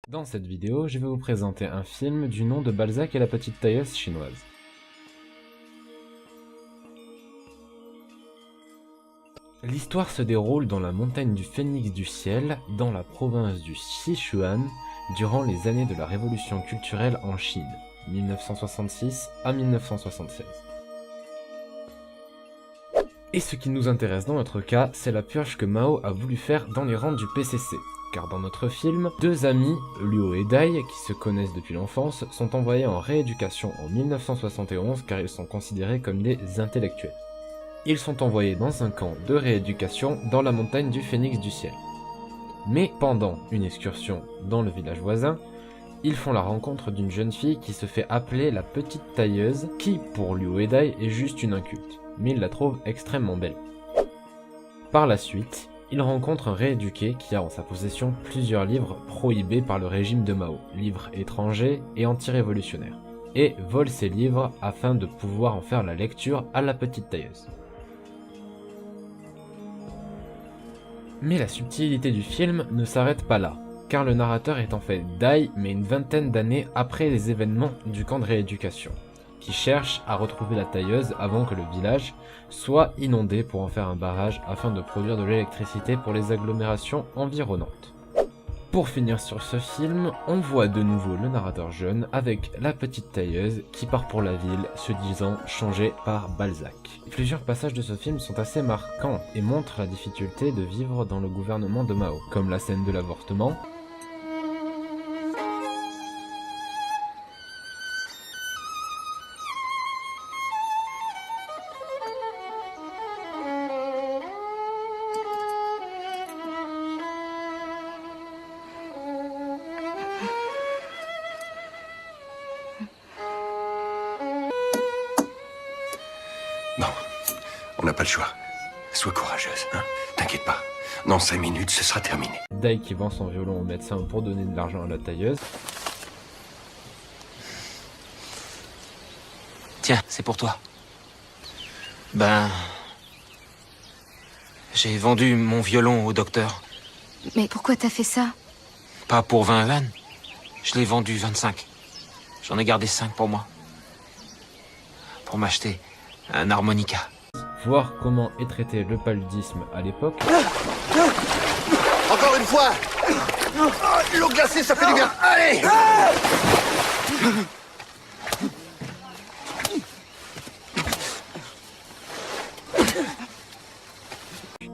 Dans cette vidéo, je vais vous présenter un film du nom de Balzac et la petite tailleuse chinoise. L'histoire se déroule dans la montagne du Phénix du Ciel, dans la province du Sichuan, durant les années de la révolution culturelle en Chine, 1966 à 1976. Et ce qui nous intéresse dans notre cas, c'est la purge que Mao a voulu faire dans les rangs du PCC. Car dans notre film, deux amis, Luo et Dai, qui se connaissent depuis l'enfance, sont envoyés en rééducation en 1971 car ils sont considérés comme des intellectuels. Ils sont envoyés dans un camp de rééducation dans la montagne du Phénix du Ciel. Mais pendant une excursion dans le village voisin, ils font la rencontre d'une jeune fille qui se fait appeler la petite tailleuse, qui pour Luo et Dai est juste une inculte, mais ils la trouvent extrêmement belle. Par la suite, il rencontre un rééduqué qui a en sa possession plusieurs livres prohibés par le régime de Mao, livres étrangers et anti-révolutionnaires, et vole ces livres afin de pouvoir en faire la lecture à la petite tailleuse. Mais la subtilité du film ne s'arrête pas là, car le narrateur est en fait Dai, mais une vingtaine d'années après les événements du camp de rééducation, qui cherche à retrouver la tailleuse avant que le village soit inondé pour en faire un barrage afin de produire de l'électricité pour les agglomérations environnantes. Pour finir sur ce film, on voit de nouveau le narrateur jeune avec la petite tailleuse qui part pour la ville se disant changée par Balzac. Plusieurs passages de ce film sont assez marquants et montrent la difficulté de vivre dans le gouvernement de Mao, comme la scène de l'avortement, Non, on n'a pas le choix. Sois courageuse, hein. T'inquiète pas. Dans 5 minutes, ce sera terminé. Dai qui vend son violon au médecin pour donner de l'argent à la tailleuse. Tiens, c'est pour toi. Ben... J'ai vendu mon violon au docteur. Mais pourquoi t'as fait ça? Pas pour 20 yuan. Je l'ai vendu 25. J'en ai gardé 5 pour moi. Pour m'acheter un harmonica. Voir comment est traité le paludisme à l'époque. Encore une fois. L'eau glacée, ça fait du bien. Allez.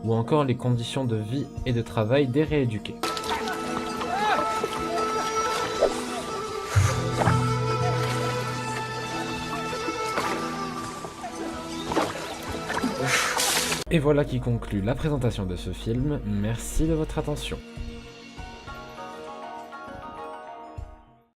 Ou encore les conditions de vie et de travail des rééduqués. Et voilà qui conclut la présentation de ce film, merci de votre attention.